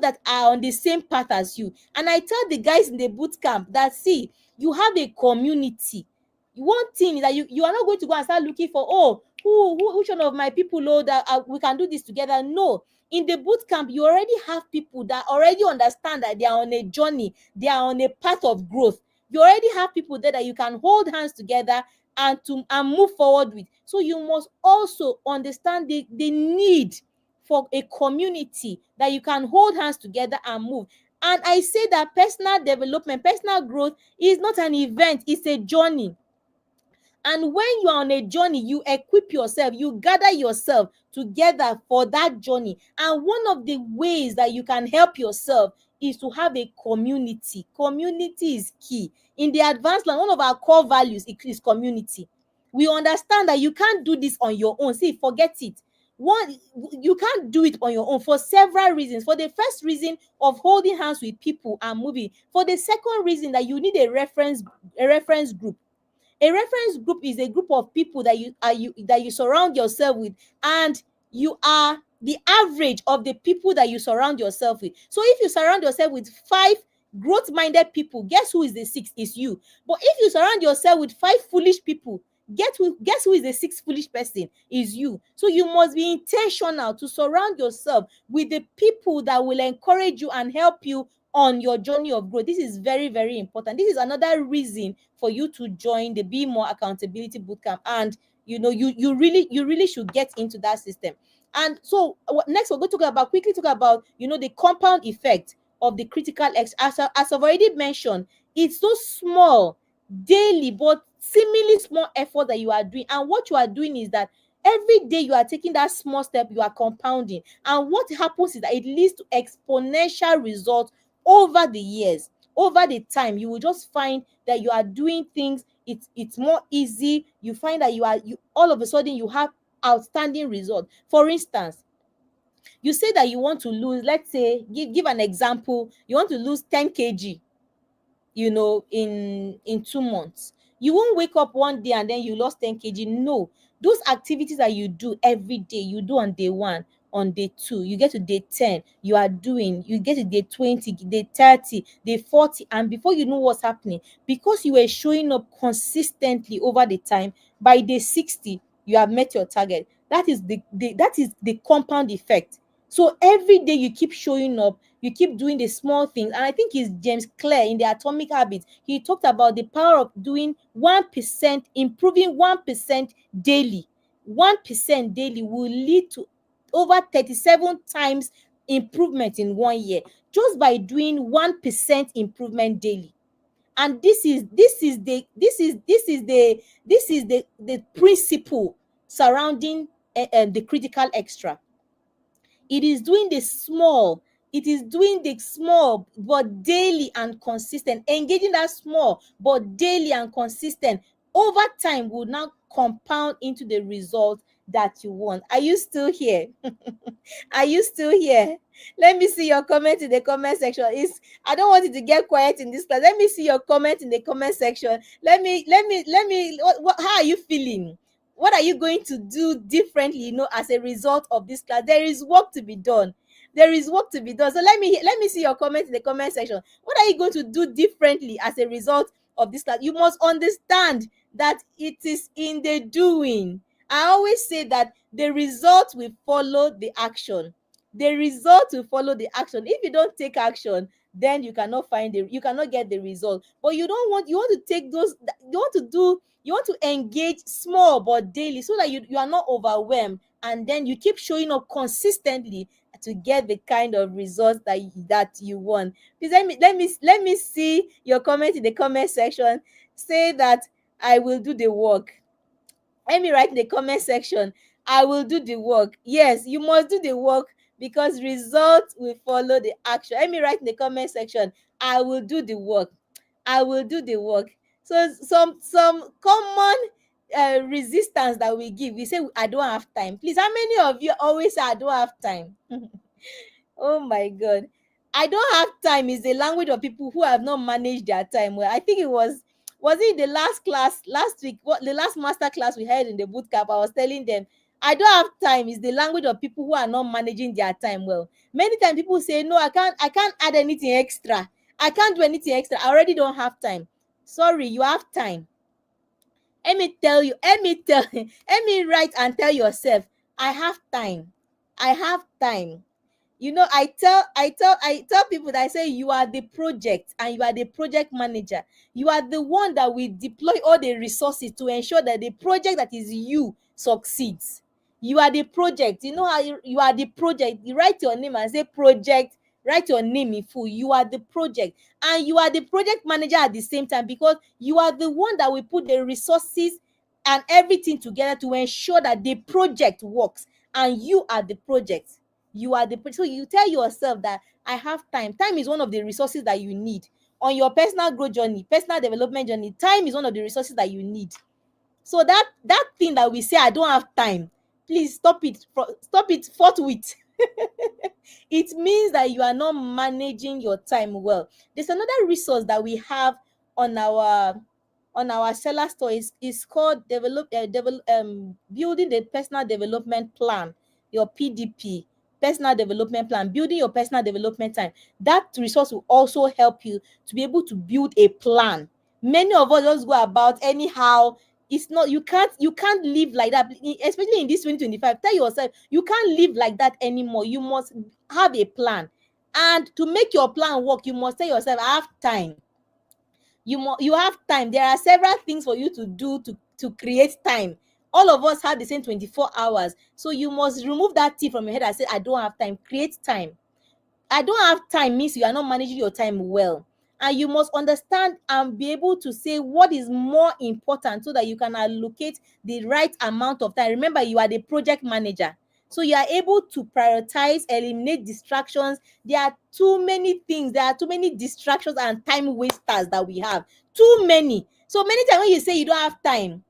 that are on the same path as you. And I tell the guys in the boot camp that, see, you have a community. One thing is that you are not going to go and start looking for, oh, which one of my people, oh, that we can do this together. No. In the boot camp, you already have people that already understand that they are on a journey, they are on a path of growth. You already have people there that you can hold hands together and move forward with. So you must also understand the need for a community that you can hold hands together and move. And I say that personal development, personal growth is not an event, it's a journey. And when you are on a journey, you equip yourself, you gather yourself together for that journey. And one of the ways that you can help yourself is to have a community. Community is key. In the advanced land, one of our core values is community. We understand that you can't do this on your own. See, forget it. One, you can't do it on your own for several reasons. For the first reason of holding hands with people and moving. For the second reason, that you need a reference group. A reference group is a group of people that you surround yourself with, and you are the average of the people that you surround yourself with. So if you surround yourself with five growth minded people, guess who is the sixth? Is you. But if you surround yourself with five foolish people, guess who is the sixth foolish person? Is you. So you must be intentional to surround yourself with the people that will encourage you and help you on your journey of growth. This is very, very important. This is another reason for you to join the Be More Accountability Bootcamp. And you really should get into that system. And so next we're going to quickly talk about the compound effect of the critical as I've already mentioned. It's so small daily but seemingly small effort that you are doing, and what you are doing is that every day you are taking that small step, you are compounding, and what happens is that it leads to exponential results over the years. Over the time, you will just find that you are doing things, it's more easy. You find that you all of a sudden you have outstanding results. For instance, you say that you want to lose, let's say, give an example, you want to lose 10 kg, in 2 months. You won't wake up one day and then you lost 10 kg. No, those activities that you do every day, you do on day one, on day two, you get to day 10, you get to day 20, day 30, day 40, and before you know what's happening, because you were showing up consistently over the time, by day 60 you have met your target. That is the compound effect. So every day you keep showing up, you keep doing the small things. And I think it's James Clear in the Atomic Habits. He talked about the power of doing 1%, improving 1% daily. 1% daily will lead to over 37 times improvement in 1 year, just by doing 1% improvement daily. And this is the principle surrounding the critical extra. It is doing the small but daily and consistent, engaging that small but daily and consistent over time will now compound into the result that you want. Are you still here? Are you still here? Let me see your comment in the comment section. I don't want it to get quiet in this class. Let me see your comment in the comment section. How are you feeling? What are you going to do differently, as a result of this class? There is work to be done. There is work to be done. So let me see your comment in the comment section. What are you going to do differently as a result of this class? You must understand that it is in the doing. I always say that the result will follow the action. The result will follow the action. If you don't take action, then you cannot get the result. But you want to take those, you want to engage small but daily, so that you are not overwhelmed, and then you keep showing up consistently to get the kind of results that you want. Please let me see your comment in the comment section. Say that I will do the work. Let me write in the comment section, I will do the work. Yes, you must do the work, because results will follow the action. Let me write in the comment section, I will do the work. I will do the work. So some common resistance that we give, we say, I don't have time. Please, how many of you always say, I don't have time? Oh my God. I don't have time is the language of people who have not managed their time well. I think was it the last class last week, what the last master class we had in the boot camp. I was telling them, I don't have time is the language of people who are not managing their time well. Many times people say, no, I can't add anything extra. I can't do anything extra. I already don't have time. Sorry, you have time. Let me write and tell yourself, I have time. I have time. I tell people that I say you are the project and you are the project manager. You are the one that will deploy all the resources to ensure that the project that is you succeeds. You are the project. You know how you are the project. You write your name and say project. Write your name in full. You are the project, and you are the project manager at the same time, because you are the one that will put the resources and everything together to ensure that the project works, and you are the project. So you tell yourself that I have time. Time is one of the resources that you need on your personal growth journey, personal development journey. Time is one of the resources that you need. So that thing that we say I don't have time, please stop it forthwith. It means that you are not managing your time well. There's another resource that we have on our seller store. Is called building the personal development plan, your PDP, personal development plan, building your personal development time. That resource will also help you to be able to build a plan. Many of us just go about anyhow. It's not, you can't live like that, especially in this 2025. Tell yourself you can't live like that anymore. You must have a plan, and to make your plan work, you must tell yourself, I have time. You have time. There are several things for you to do to create time. All of us have the same 24 hours, so you must remove that thing from your head and say, I don't have time. Create time. I don't have time means you are not managing your time well. And you must understand and be able to say what is more important so that you can allocate the right amount of time. Remember, you are the project manager. So you are able to prioritize, eliminate distractions. There are too many things, there are too many distractions and time wasters that we have. Too many. So many times when you say you don't have time,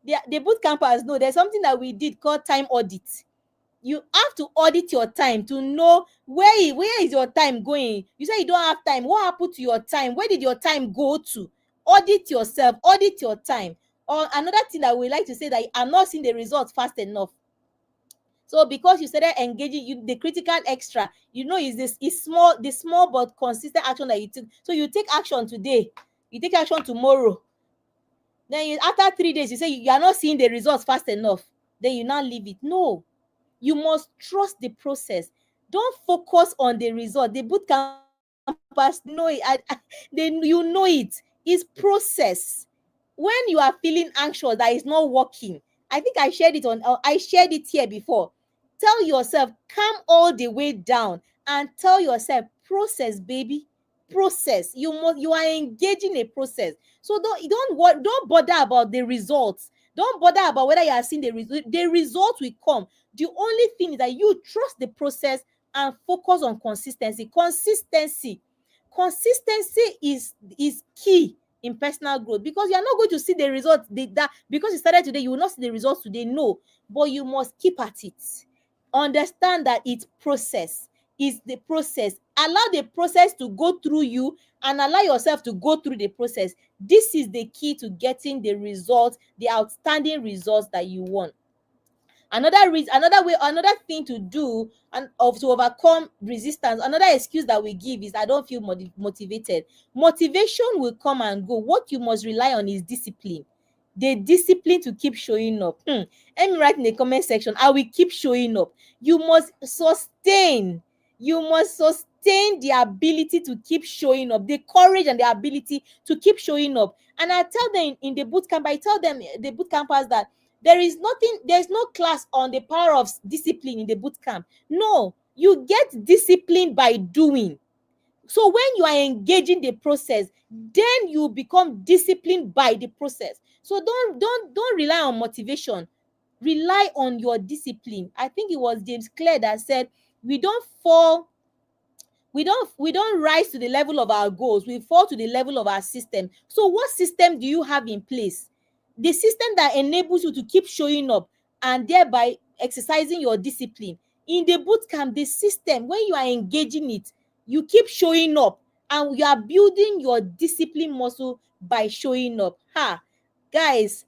the boot campers know there's something that we did called time audit. You have to audit your time to know where is your time going. You say you don't have time. What happened to your time? Where did your time go to? Audit yourself, audit your time. Or another thing that we like to say, that I'm not seeing the results fast enough. So because you started engaging, the critical extra, is this is small, the small but consistent action that you took. So you take action today, you take action tomorrow, then after 3 days you say you are not seeing the results fast enough, then you now leave it. No, you must trust the process. Don't focus on the result. The boot campers know it. You know it. It's process. When you are feeling anxious that is not working, I think I shared it here before. Tell yourself, calm all the way down and tell yourself, process, baby, process. You are engaging a process. So don't bother about the results. Don't bother about whether you are seeing the result. The result will come. The only thing is that you trust the process and focus on consistency. Consistency is key in personal growth, because you are not going to see the results that because you started today, you will not see the results today. No, but you must keep at it. Understand that it's process. Is the process. Allow the process to go through you and allow yourself to go through the process. This is the key to getting the results, the outstanding results that you want. Another thing to do and to overcome resistance, another excuse that we give is, I don't feel motivated. Motivation will come and go. What you must rely on is discipline. The discipline to keep showing up. Let me write in the comment section, I will keep showing up. You must sustain the ability to keep showing up, the courage and the ability to keep showing up. And I tell them in the boot camp, I tell them, the boot campers, that there's no class on the power of discipline in the boot camp. No, you get discipline by doing. So when you are engaging the process, then you become disciplined by the process. So don't rely on motivation. Rely on your discipline. I think it was James Clear that said, we don't fall we don't rise to the level of our goals, we fall to the level of our system. So what system do you have in place? The system that enables you to keep showing up and thereby exercising your discipline. In the boot camp, the system, when you are engaging it, you keep showing up and you are building your discipline muscle by showing up. Guys,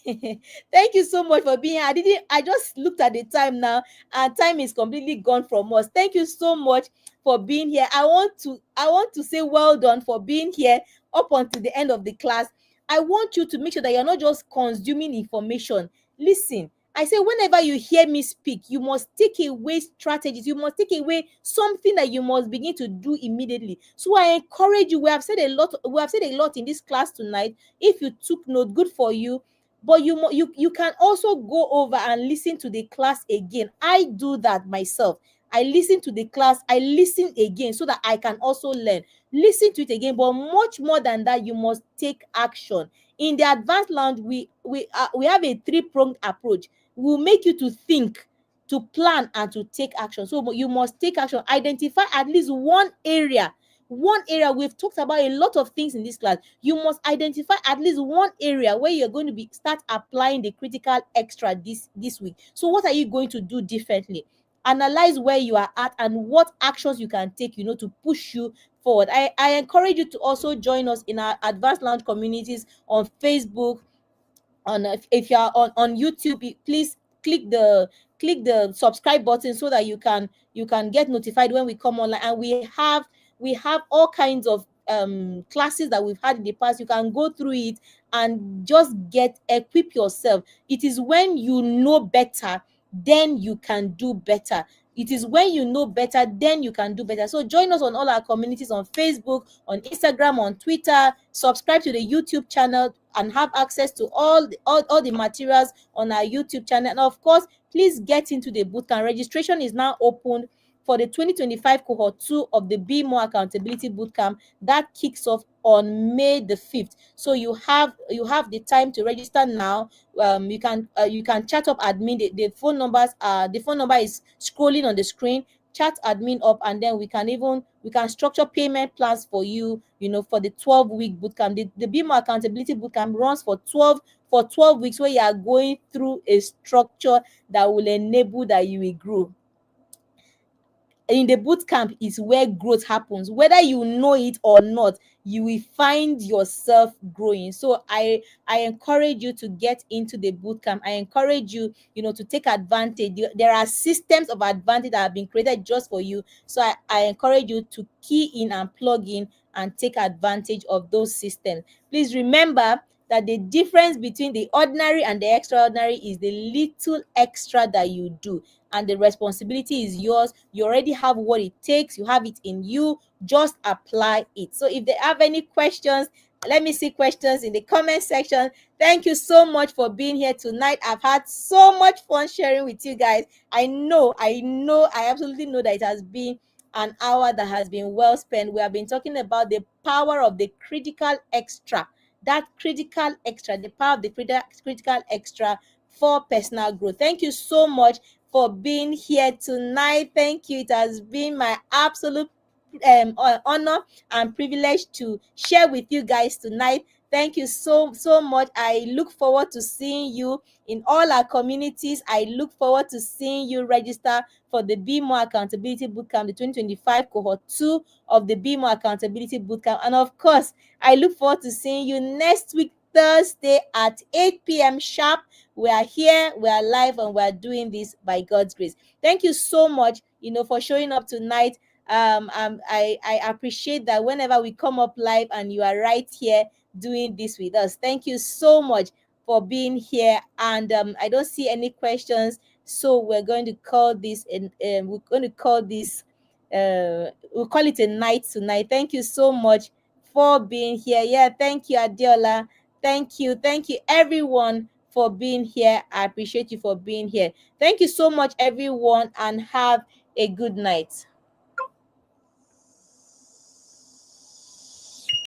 thank you so much for being here. I just looked at the time now, and time is completely gone from us. Thank you so much for being here. I want to say well done for being here up until the end of the class. I want you to make sure that you're not just consuming information. Listen, I say, whenever you hear me speak, you must take away strategies. You must take away something that you must begin to do immediately. So I encourage you. We have said a lot. We have said a lot in this class tonight. If you took note, good for you. But you can also go over and listen to the class again. I do that myself. I listen to the class. I listen again so that I can also learn. Listen to it again, but much more than that, you must take action. In the advanced lounge, we have a three-pronged approach. We'll make you to think, to plan, and to take action. So you must take action. Identify at least one area. We've talked about a lot of things in this class. You must identify at least one area where you're going to be start applying the critical extra this week. So what are you going to do differently? Analyze where you are at and what actions you can take, to push you forward. I encourage you to also join us in our advanced lounge communities on Facebook, on if you are on YouTube. Please click the subscribe button so that you can get notified when we come online. And we have all kinds of classes that we've had in the past. You can go through it and just equip yourself. It is when you know better, then you can do better. It is when you know better, then you can do better. So join us on all our communities on Facebook, on Instagram, on Twitter. Subscribe to the YouTube channel and have access to all the materials on our YouTube channel. And of course, please get into the bootcamp. Registration is now open for the 2025 cohort 2 of the Be More Accountability Bootcamp that kicks off on May the 5th. So you have the time to register now. You can chat up admin. The phone number is scrolling on the screen. Chat admin up, and then we can structure payment plans for you, for the 12-week bootcamp. The Be More Accountability Bootcamp runs for 12 weeks, where you are going through a structure that will enable that you will grow. In the boot camp is where growth happens. Whether you know it or not, you will find yourself growing. So I encourage you to get into the boot camp. I encourage you, to take advantage. There are systems of advantage that have been created just for you. So I encourage you to key in and plug in and take advantage of those systems. Please remember that the difference between the ordinary and the extraordinary is the little extra that you do, and the responsibility is yours. You already have what it takes. You have it in you. Just apply it. So if they have any questions, let me see questions in the comment section. Thank you so much for being here tonight. I've had so much fun sharing with you guys. I absolutely know that it has been an hour that has been well spent. We have been talking about the power of the critical extra. That critical extra, the power of the critical extra for personal growth. Thank you so much for being here tonight. Thank you. It has been my absolute honor and privilege to share with you guys tonight. Thank you so much. I look forward to seeing you in all our communities. I look forward to seeing you register for the Be More Accountability Bootcamp, the 2025 cohort 2 of the Be More Accountability Bootcamp. And of course, I look forward to seeing you next week, Thursday at 8 p.m. sharp. We are here, we are live, and we are doing this by God's grace. Thank you so much, for showing up tonight. I appreciate that whenever we come up live and you are right here doing this with us. Thank you so much for being here. And I don't see any questions, so we're going to call this we'll call it a night tonight. Thank you so much for being here. Yeah, thank you, Adiola. Thank you everyone for being here. I appreciate you for being here. Thank you so much, everyone, and have a good night.